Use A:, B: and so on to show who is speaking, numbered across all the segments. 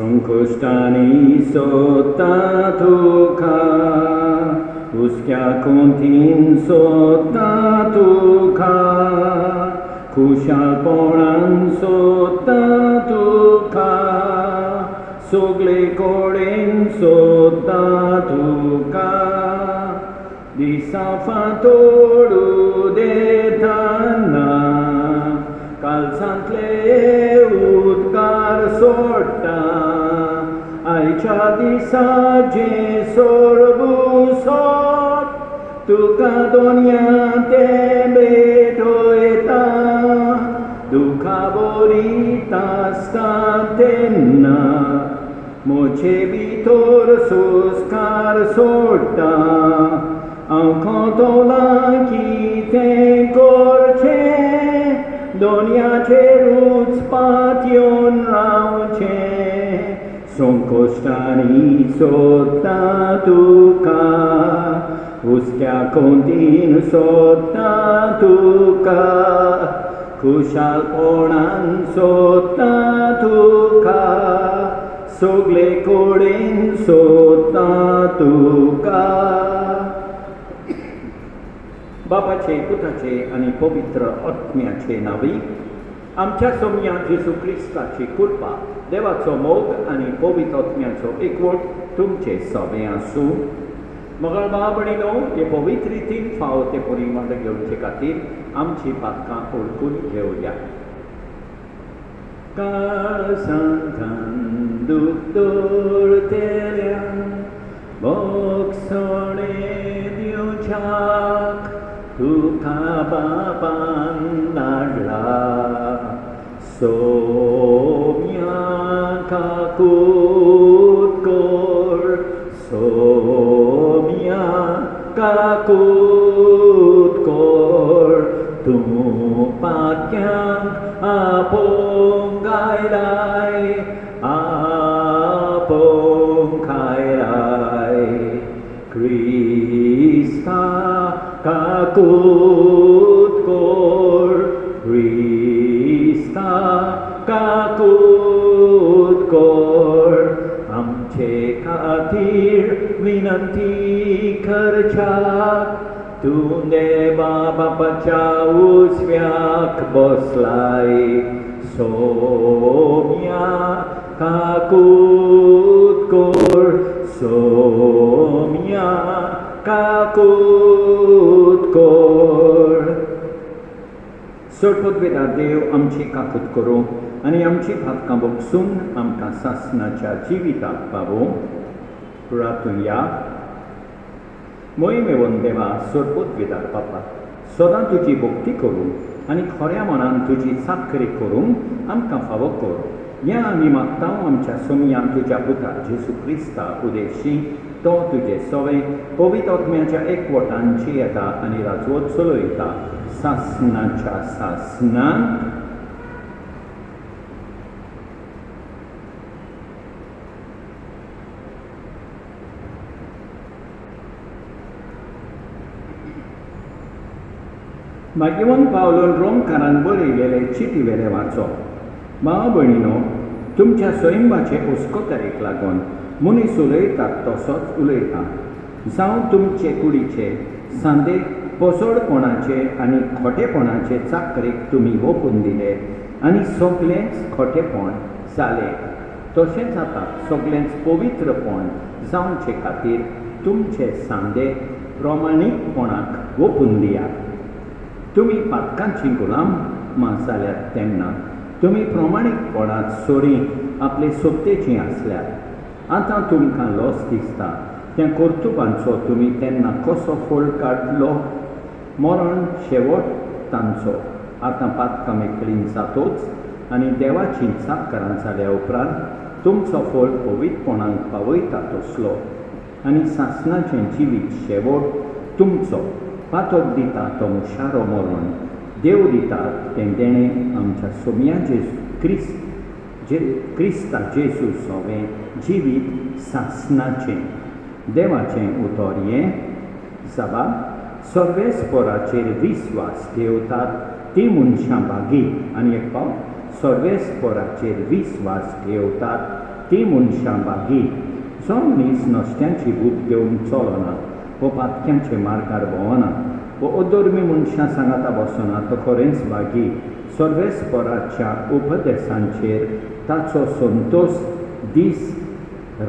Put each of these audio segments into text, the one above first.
A: संकुष्टानी सोता तुका उसक्या कोंतीन सोता तुका खुशालपणान सोता तुका सगळे कडेन सोता तुका दिसा फांतोडू देताना कालसांतले उद्गार सोडटा आयच्या दिसा जे सोडबू सोड तुका दोनया ते भेटोयता दुखा बोरी तासता तेन्ना मोचे भितर संस्कार सोडटा हांव खोतोला कितें करचें दोनयाचेरूच पातयोन रावचें संकोश्टांनी सोदता तुका हुस्क्या कोंतीन सोदता तुका खुशालपणान सोदता तुका सगळे कडेन सोदता तुका बापाचे पुताचे आनी पवित्र आत्म्याचे नावी आमच्या सोम्या जेजू क्रिस्ताची कृपा देवाचो मोग आनी पवित्र आत्म्याचो एकवट तुमचे सगळे आसूं मगळ भाव भयणीनो हे पवित्र रितीन फावो ते परिमळ घेवचे खातीर आमची पातकां ओळखून घेवया काळजांतान दूख दवरतेल्या मोगसणे दिवच्याक तुका बापान धाडला सोम्या काकूट कोर सोम्या काकूट कोर तूं पातक्यांक आपोवंक आयलाय आपोवंक आयलाय क्रिस्ता काकूट कोर क्रिस्ता काकूट कोर आमचे खातीर विनंती करच्याक तूं देवा बापाच्या उजव्याक बसलाय सोम्या काकूट कोर सोम्या काकूट कोर सोडपदवेदार देव आमची काकूट करूं आनी आमची भातकां भोगसून आमकां सासणाच्या जिविताक पावों प्रार्थुया मोहिमेवन देवा सोडपदवेदार बापा सदां तुजी भक्ती करूं आनी खऱ्या मनान तुजी चाकरी करूंक आमकां फावो कर हें आमी मागता आमच्या सोम्या तुज्या पुता जेजू क्रिस्ता उदेशी तो तुजे सवे पवित्र आत्म्याच्या एकवटान जियेता आनी राजवट चलयता सासणाच्या सासणांत भाग्यवान पावलोन रोमकारान बरयलेले चिटी वेले वाचप भावा भयणीनो तुमच्या स्वयंभाचे हुस्कोतारेक लागून मनीस उलयतात तसोच उलयता जावं तुमचे कुडीचे सांदे पोसडपणाचे आनी खोटेपणाचे चाकरेक तुमी ओपून दिले आनी सगळेंच खोटेपण जालें तशेंच आतां सगळेंच पवित्रपण जावचे खातीर तुमचे सांदे प्रमाणीकपणाक ओपून दियात तुमी पातकांची गुलाम जाल्यात तेन्ना तुमी प्रमाणीकपणांत सोडी आपले सोबतेचीं आसल्यात आतां तुमकां लॉस दिसता त्या कर्तुबांचो तुमी तेन्ना कसो फळ काडलो मरण शेवट तांचो आतां पातकां मेकळीन जातोच आनी देवाची चाकरां जाल्या उपरांत तुमचो फळ पवित्रपणांक पावयता तसलो आनी सासणाचें जिवीत शेवट तुमचो पातोक दिता तो मुशारो मरण देव दिता तें देणें आमच्या सोम्या क्रिस्ता जेजू सोवें जिवीत सासणाचें देवाचें उतर हें जबाब सर्वेस्पराचेर विस्वास ठेवतात ती मनशां बागी आनी एक पाव सर्वेस्पराचेर विस्वास ठेवतात ती मनशां बागी जो मनीस नुस्त्यांची बूद घेवन चलना वो पातक्यांचे मार्गार भोंवना वो अधर्मी मनशां सांगाता बसना तो खरेंच बागी सर्वेस्पराच्या उपदेशांचेर ताचो संतोष दीस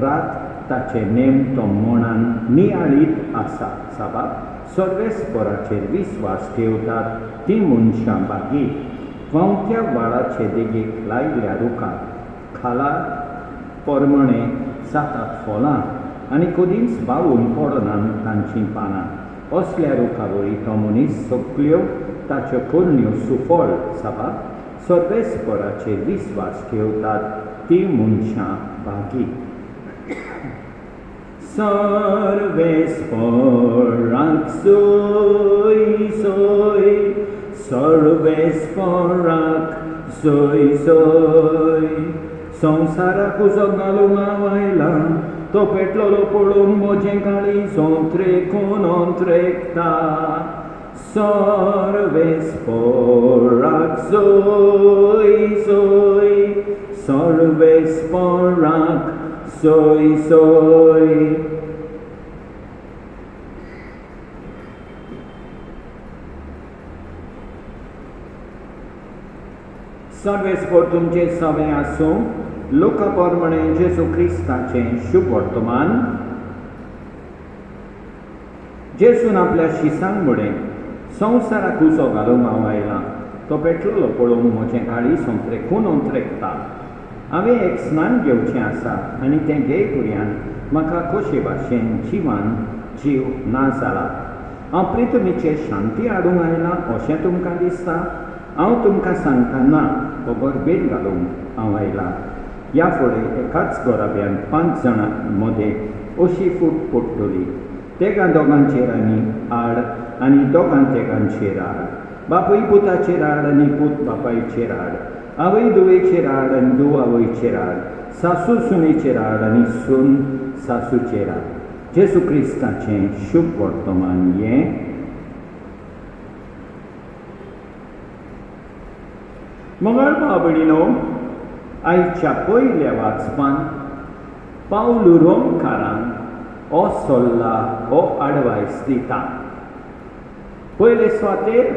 A: रात ताचे नेम तो मनान नियाळीत आसा साबाब सर्वेस्पराचेर विस्वास ठेवतात ती मनशां बागी वावत्या वाळाचे देगेक लायिल्ल्या रुखाक खाला परमणे जातात फळां आनी कदींच बावून पडनात तांचीं पानां असल्या रुखावळी तो मनीस सगल्यो ताच्यो कोरण्यो सुफळ साबाब सर्वेस्पराचेर विस्वास ठेवतात ती मनशां बागी सर्वेस्पराक सोय सोय सर्वेस्पराक सोय सोय संवसाराक उजो घालूंक आयला तो पेटलोलो पळोवन म्हजें काळी सोंत्रेकून अंत्रेकता सर्वेस्पराक सोय सोय सर्वेस्पराक सोय सोय सर्वेस्पर तुमचे सवे आसूं लोका परमणे जेजू क्रिस्ताचें शुभ वर्तमान जेजून आपल्या शिसांक मुडें संवसाराक उजो घालूंक हांव आयलां तो पेटलोलो पळोवन म्हजें काळी सोंत्रेकून अंत्रेकता हांवें एक स्नान घेवचें आसा आनी तें घेयपुर्यान म्हाका कशे भाशेन जिवान जीव ना जाला हांव प्रितमेचेर शांती हाडूंक आयलां अशें तुमकां दिसता हांव तुमकां सांगता ना हो गरबेन घालूंक हांव आयलां ह्या फुडें एकाच घराब्यान 5 जाणां मदें अशी फूट पडटली तेगा दोगांचेर आनी आड आनी दोगां तेगांचेर आड बापूय पुताचेर आड आनी पूत बापायचेर आड आवय धुवेचेर आड आनी धूव आवयचेर आड सासू सुनेचेर आड आनी सून सासूचेर आड जेजू क्रिस्ताचें शुभ वर्तमान हें मंगळ भावभयणीनो आयच्या पयल्या वाचपान पावलू रोमकारांक हो सल्ला हो आडवायस दिता पयले स्वातेर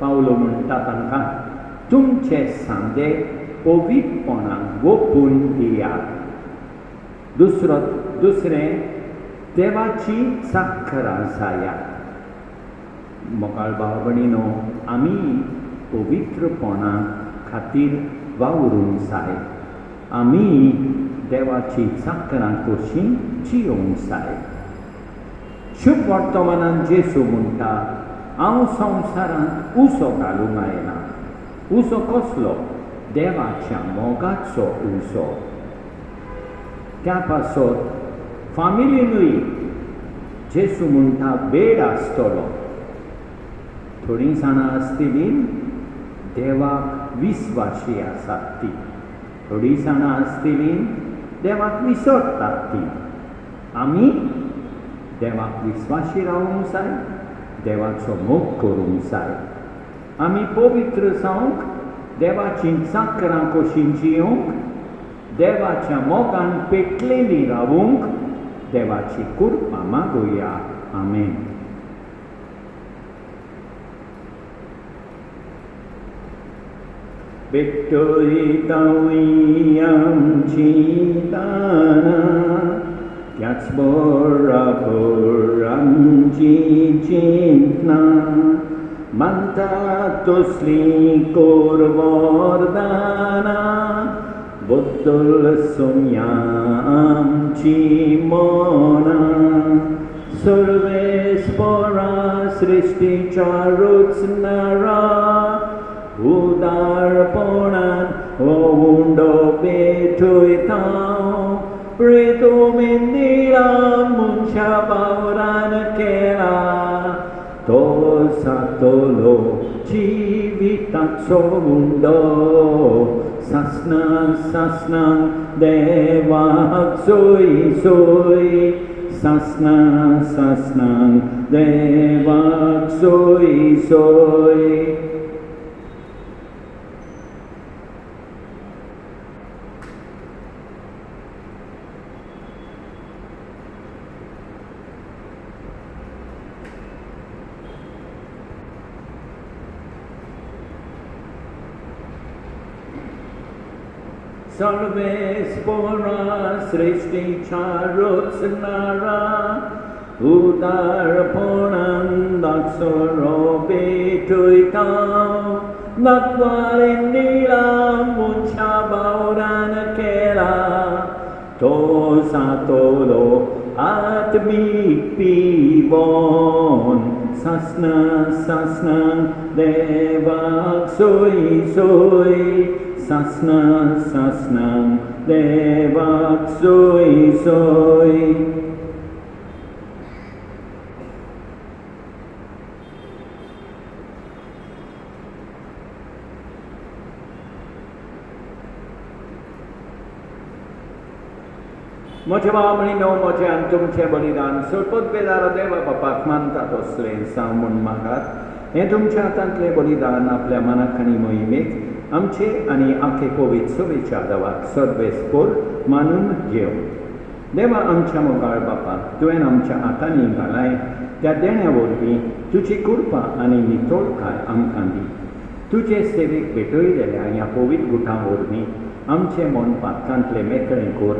A: पावलो म्हणटा तांकां तुमचे सांदे पवित्रपणान ओपून दियात दुसरें देवाची साखरां जायात मोगाळ भाव भयणीनो आमी पवित्रपणा खातीर वावरूंक जाय आमी देवाची चाकरां कशीं जियोंक जाय शुभ वर्तमानान जेजू म्हणटा हांव संवसारांत उसो घालूंक आयलां उसो कसलो देवाच्या मोगाचो उसो त्या पासत फामिलीनूय जेजू म्हणटा बेड आसतलो थोडीं जाणां आसतलीं देवाक विस्वाशी आसात ती थोडीं जाणां आसतलीं देवाक विसरतात ती आमी देवाक विस्वाशी रावूंक जाय देवाचो मोग करूंक जाय आमी पवित्र जावंक देवाची चाकरां कशीं जियोंक देवाच्या मोगान पेटलेलीं रावूंक देवाची कृपा मागुया आमेन Victory आमची दाना त्याच बरोबर आमची चिंतना मानता तसली कोरवरदाना बद्दल सोम्या आमची मना सर्वेस्परा सृष्टीच्या रचणारा उदारपणान हो उंडो भेटयता प्रेतोमेन दिला मनशा बावरान केला तो सातलो जिविताचो उंडो सासनाक सासनाक देवाक सोय सोय सासनाक सासनाक देवाक सोय सोय सर्वे Spora सृष्टीच्या रचणारा उदारपणांत सोरोबे तुयताव nakwarin nila mucha bauran kera to sa tolo at pipibon sasna sasna devak soy soy sasna sasna devak soy soy Moce oamenii moce तुमचे बलिदान सोडपत बेदार देवा बापाक मानतात असले सांगून मागात हे तुमच्या हातांतले बलिदान आपल्या मनाक आनी मोहिमेक आमचे आनी आखे पवित्र सभेच्या देवाक सर्वेस्पोर मानून घेवं देवा आमच्या मोगाळ बापा तुवें आमच्या हातांनी घालाय त्या देण्या वरवीं तुजी कृपा आनी नितळकाय आमकां दी तुजे सेवेक भेटयलेल्या ह्या पवित्र गुठां वरवीं आमचे मन पातकांतले मेकळें कर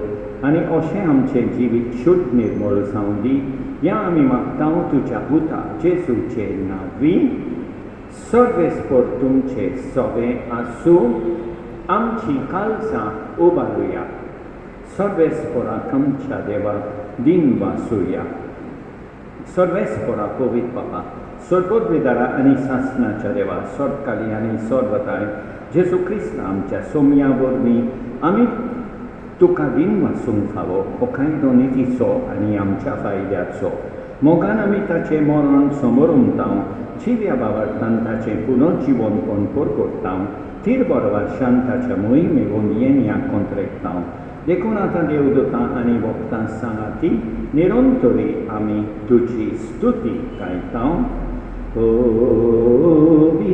A: आनी अशें आमचें जिवीत शुद्ध निर्मळ जावं दी ह्या आमी मागतां तुज्या पुता जेजूचे नांवी सर्वेस्पोर तुमचे सवे आसूं आमची काळजां उबारुया सर्वेस्पोराक आमच्या देवाक दिन वासुया सर्वेस्पोरा पवित्र बापा सर्वोत विदारा आनी सासनाच्या देवा सर्वकाली आनी सर्वताय जेजू क्रिस्त आमच्या सोम्या वरवीं आमी तुका दिन वाचूंक फावो ओखायदो नितीचो आनी आमच्या फायद्याचो मोगान आमी ताचें मरण समोर उमतां जिव्या भावार्थान ताचें पुनर्जीवन कोणकोर करतां तीर बरवाशान ताच्या मोहिमेवून येनया कोंत्रेकतां देखून आतां देवदूतां आनी वक्तां सांगाती निरंतरी आमी तुजी स्तुती गायतां पवित्र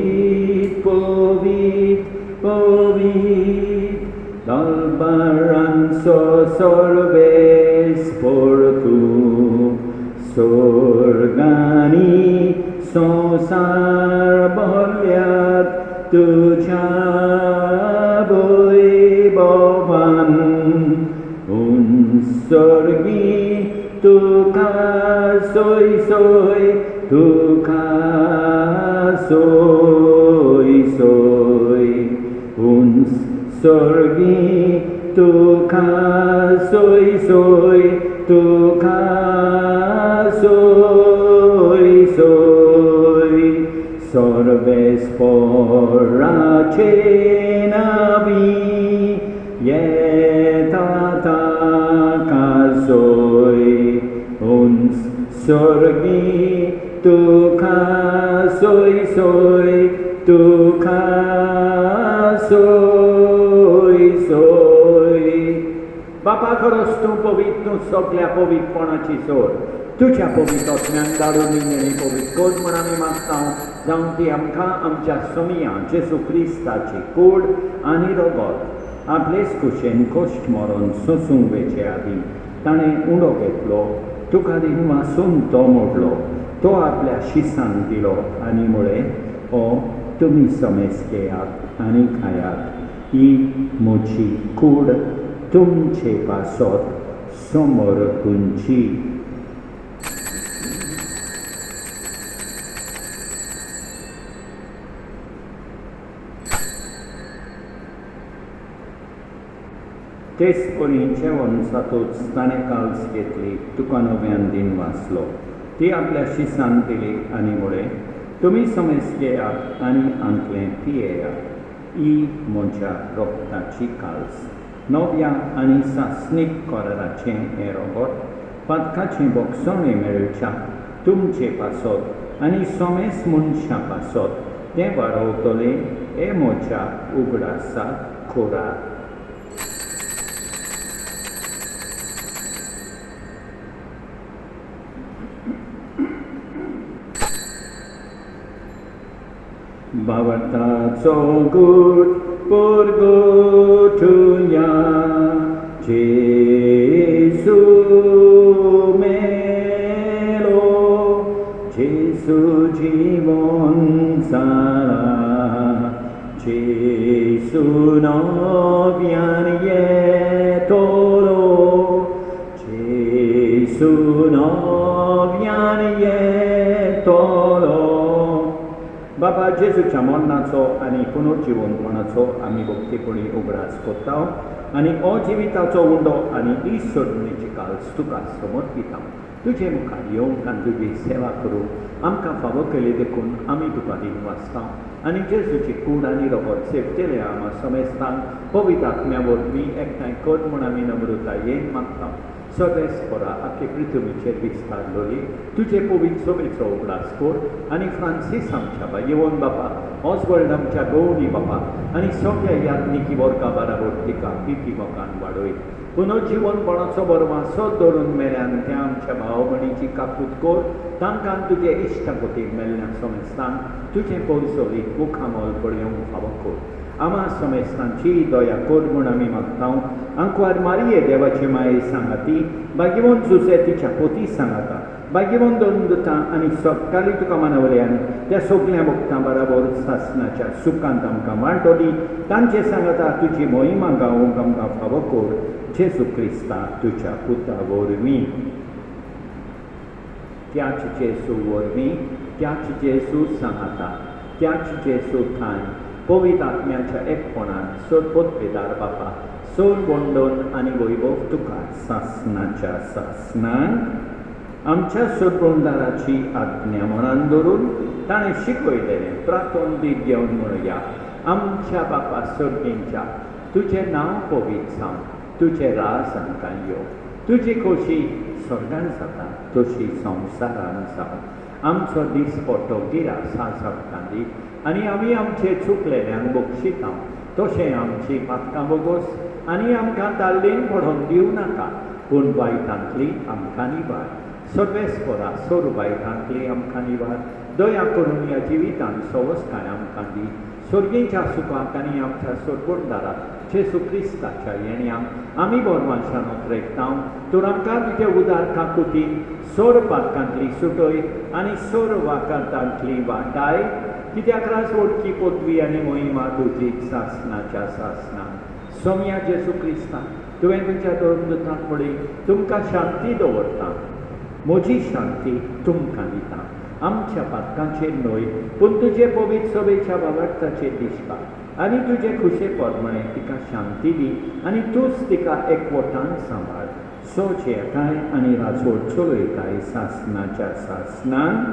A: पवित्र पवित्र Dalbaranso sorbes por tu sorgani sosar bolyat tuja boy bovan un sorgi tuka soy soy tuka soy soy un sorgi tuka soy soy tuka soy soy sorbes porace nabi yetata soy un sorgi tuka soy soy tuka soy soy बापा खरोच तूं पवित्र तूं सगळ्या पवित्रपणाची सोड तुज्या पवित्रत्म्यान दाडून निमणी पवित्र कोड म्हण आमी मागतां जावं ती आमकां आमच्या समिया जेजू क्रिस्ताची कूड आनी रगत आपलेच कुशेन कश्ट मरण सोंसूंक वेचे आदीं ताणें उंडो घेतलो तुका दिन वासून तो मोडलो तो आपल्या शिसान दिलो आनी मुळे हो तुमी समेज घेयात आनी खायात ही म्हजी कूड तुमचे पासत समोर तुमची तेच परी जेवण जातूच ताणें काळज घेतली तुका नव्यान दिन वाचलो ती आपल्या शिसान दिली आनी मुळे तुमी समेज घेयात आनी आंतलें पियेयात ही म्हज्या रोगताची काळज नव्या आनी सासणीक कराराचें हें रगत पातकाचें बोगसोणें मेळच्या तुमचे पासत आनी समेज मनशां पासत तें वाडोवतलें हे म्हज्या उगडासाक खोराक Bhavataco good purgotunya Jesu melo Jesu jivon sara Jesu Gesù no viene tolo, Gesù no viene tolo. Bapa Gesù चामोन्नाचो आनी पुनर्जीवनपणाचो आमी भक्तीपणी उगडास कोत्ता आनी हो जिविताचो उंडो आनी ही सोडणेची काळज तुका समर्पिता. तुजे मुखार येवंक आनी तुजी सेवा करूंक आमकां फावो केली देखून आमी तुका दिनवासता आनी जेजूची कूड आनी रोगोट सेवतेले आमा समेस्तांक पवित्र आत्म्या वरवीं एकठांय कर म्हूण आमी नम्रतायेन मागता. सर्वेस्परा आख्खे पृथ्वीचेर विस्तारलोली तुजे पवित्र सोबेचो उगडास कर आनी फ्रांसीस आमच्या येवन बापा, ऑसवर्ल्ड आमच्या गौरी बापा आनी सगळ्या यात्निकी वर्गा बराबर तिका पिकी मोगान वाडय. पुनर्जीवनपणाचो बरवासो धरून मेल्यान त्या आमच्या भाव भयणीची काकूट कर, तांकां तुजे इश्टागतीक मेल्ल्या समेस्तांक तुजे पयसोलीक मुखामोल पळयोवंक फावो कर. आमा समेस्तांची दया कर म्हूण आमी मागता. आंकवार मारिये देवाचे माये सांगाती, भाग्यवंत जुसे तिच्या पोती सांगाता, भाग्यवंत दोन दुतां आनी सकाळी तुका मानवल्यान त्या सगळ्या भक्तां बराबर सासणाच्या सुखांत आमकां वांटोली. तांचे सांगाता तुजी मोहिमा गावोवंक आमकां फावो कर. जेजू क्रिस्ता तुज्या पुता वरवीं, त्याच जेजू वरवीं, त्याच जेजू सांगाता, त्याच जेजू थाय पवित्र आत्म्याच्या एकपणान सोडपोत बेदार बापा, सोड वंडोन आनी वैभव तुका सासणाच्या सासणांक आमच्या सोडवंडाराची आज्ञा मनान धरून ताणें शिकयलेलें प्रार्थोन दीत घेवन म्हणुया. आमच्या बापा सर्गेंच्या, तुजें नांव पवित्र जावं, तुजें राज आमकां यो, तुजी खोशी स्वर्गान जाता तशी संवसारान जावं. आमचो दीस पडटो गिरास आज आमकां दी आनी आमी आमचे चुकलेल्यांक बक्षिता तशें आमची पातकां बोगोस आनी आमकां दाल्लेन पडोवन दिवं नाका, पूण वायटांतली आमकां निवार. सर्वेस्परा सोर वायटांतली आमकां निवार. दया करून ह्या जिवितांत सवस्काय आमकां दी. स्वर्गेच्या सुखाक आनी आमच्या सोडवंडाराक जेजू क्रिस्ताच्या येण्याक आमी बोरमानशान उतरयता. तर आमकां तुजे उदार काकुतीन सोर पातकांतली सुटय आनी सोर वाकांतांतली वाटाय, कित्याक राजवडकी पदवी आनी मोहिमा तुजी सासणाच्या सासणान. सोम्या जेजू क्रिस्ता, तुवें तुज्या दोन दुतांक पळय तुमकां शांती दवरता. म्हजी शांती तुमकां दिता. आमच्या पातकांचेर न्हय पूण तुजे पवित्र सभेच्या वावरताचेर दिसता आनी तुजे खुशे परमणे तिका शांती दी आनी तूंच तिका एकवटान सांबाळ. सोचे एकाय आनी राजवट चलयताय सासणाच्या सासणान.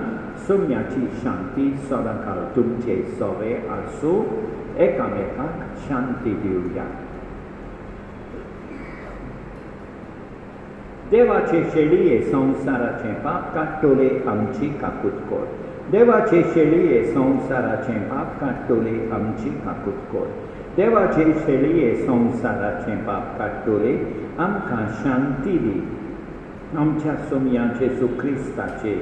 A: सोम्याची शांती सदांकाळ तुमचे सोबे आसूं. एकामेकाक शांती दिवया. देवाचे शेळये संवसाराचें पाप काडटोले आमची काकूट कर. देवाचे शेळये संवसाराचें पाप काडटोले आमची काकूट कर. देवाचे शेळये संवसाराचें पाप काडटोले आमकां शांती दी. आमच्या सोम्या जेजू क्रिस्ताचे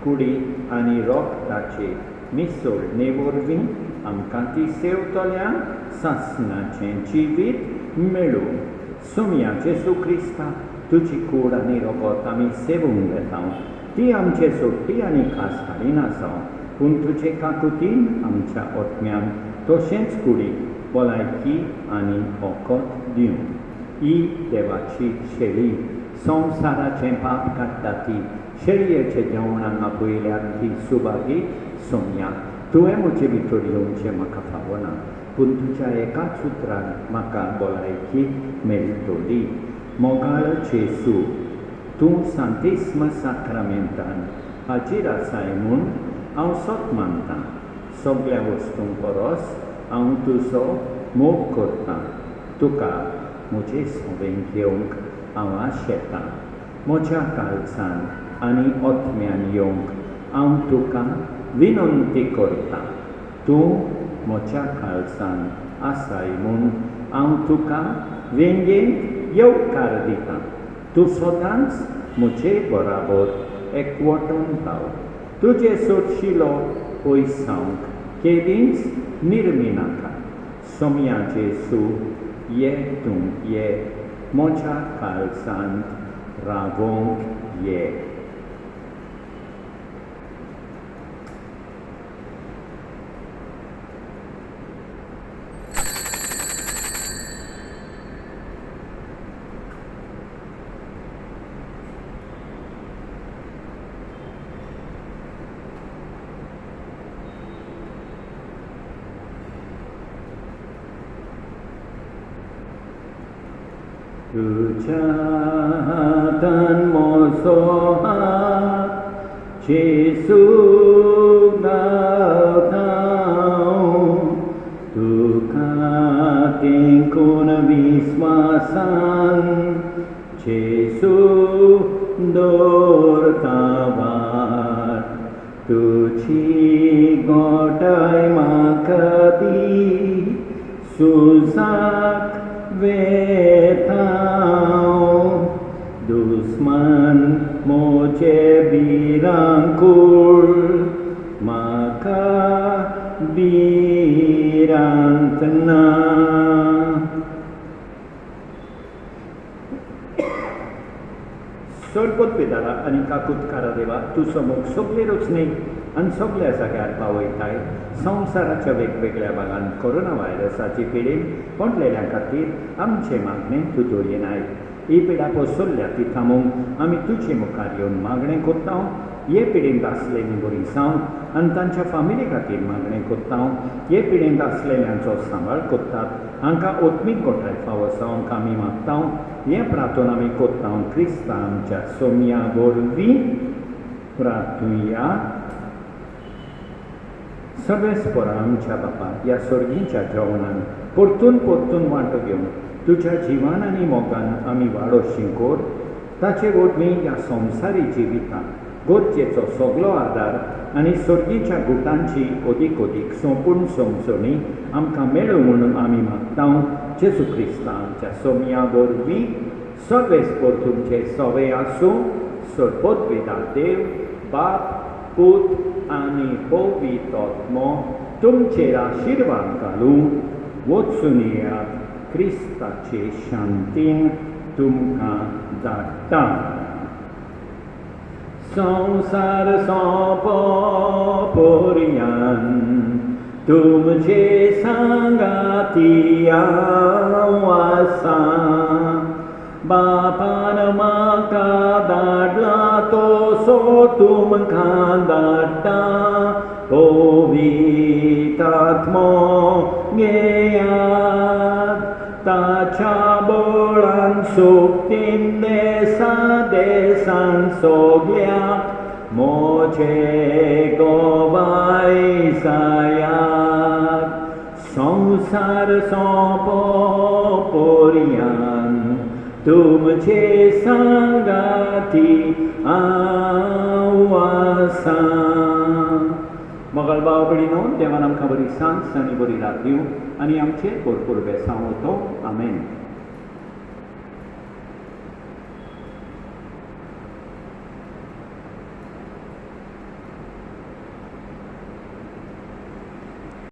A: कुडी आनी रोगताचे मिसोळणे वरवीं आमकां ती सेवतोल्यांक सासणाचें जिवीत मेळूं. सोम्या जेजू क्रिस्ता, तुजी कूड आनी रोगोत आमी सेवूंक घेता. ती आमचे सोडटी आनी खासकारी नासाव, पूण तुजे काकुतीन आमच्या ओतम्यान तशेंच कुडीक भलायकी आनी ओकोत दिवं. ही देवाची शेळी संवसाराचें पाप काडटा ती शेळयेचे जेवणाक आपयल्यान ती सुभागी सोम्या. तुवें म्हजे भितर येवचें म्हाका फावना, पूण तुज्या एकाच उतरान म्हाका भलायकी मेळटली. मोगाळ जेजू, तूं सांतिस्म साक्रामेंतान हाजीर आसाय म्हूण हांव सोत मानतां. सगळ्या वस्तूंक परस हांव तुजो मोग करतां. तुका म्हजे सोबेंत येवंक हांव आशेतां. म्हज्या काळजान आनी ओतम्यान येवंक हांव तुका विनंती करतां. तूं म्हज्या काळजान आसाय म्हूण हांव तुका वेंगेन येवकार दितां. तूं सदांच म्हजे बराबर एकवटून राव. तुजे सोडशिलो पयसांक केदींच निर्मी नाका. सोम्या जेजू, ये तूं ये म्हज्या काळजांत रावोंक ये. तुझ्या हातान मोसोहात जेसू गावता तुका तेंकून विस्वासान जेसू दवरता वाट तुझी गोटाय म्हाका दी सुजाक वेताव दुस्मान मोचे बिरांकूळ म्हाका बिरांत ना सोडपोत पिताला आनी काकुतकारा देवा तुजो मोग सगळे रचणे आनी सगळ्या जाग्यार पावयताय संवसाराच्या वेगवेगळ्या भागांत कोरोना व्हायरसाची पिडीन पडलेल्या खातीर आमचे मागणें तूं दोळयनाय ही पिडा पसरल्या ती थांबोवंक आमी तुजे मुखार येवन मागणें कोत्ता हे पिडींत आसलेलीं बरी जावं आनी तांच्या फामिली खातीर मागणें कोत्ता हे पिडींत आसलेल्यांचो सांबाळ कोत्तात हांकां ओत्मीक गोठाय फावो जावंक आमी मागता हें प्रार्थना आमी कोत्ता क्रिस्ता आमच्या सोम्या वरवीं प्रार्थुया सगळे स्परा आमच्या बापा ह्या सर्गींच्या जेवणान परतून परतून वांटो घेवन तुज्या जिवान आनी मोगान आमी वाडो शिंकोर ताचे वरवीं ह्या संवसारी जिवितांत गरजेचो सगळो आदार आनी सर्गीच्या गुटांची ओदीक ओदीक संपूर्ण समजणी आमकां मेळो म्हणून आमी मागता जेजू क्रिस्ता आमच्या सोम्या वरवीं सगळे स्पोर तुमचे सवे आसूं सरपोत वेदा देव बाप पूत आनी पवित्र आत्मो तुमचेर आशिर्वाद घालूं वचून येयात क्रिस्ताचे शांतीन तुमकां धाडटा संसार सोंपोपर्यंत तुमचे सांगाती हांव आसा बापान म्हाका धाडला तसो तुमकां धाडटा पवित्र आत्मो घेयात ताच्या बळान सोबतीन देसान सगळ्याक मोचे गोबाय जायात संवसार सोंपोपर्यंत तुमचे सांगाती हांव आसा मोगाळ भाव भयणीनो देवान आमकां बरी सांज आनी बरी रात दिवं आनी आमचे भरपूर बेसांव तो आमेन.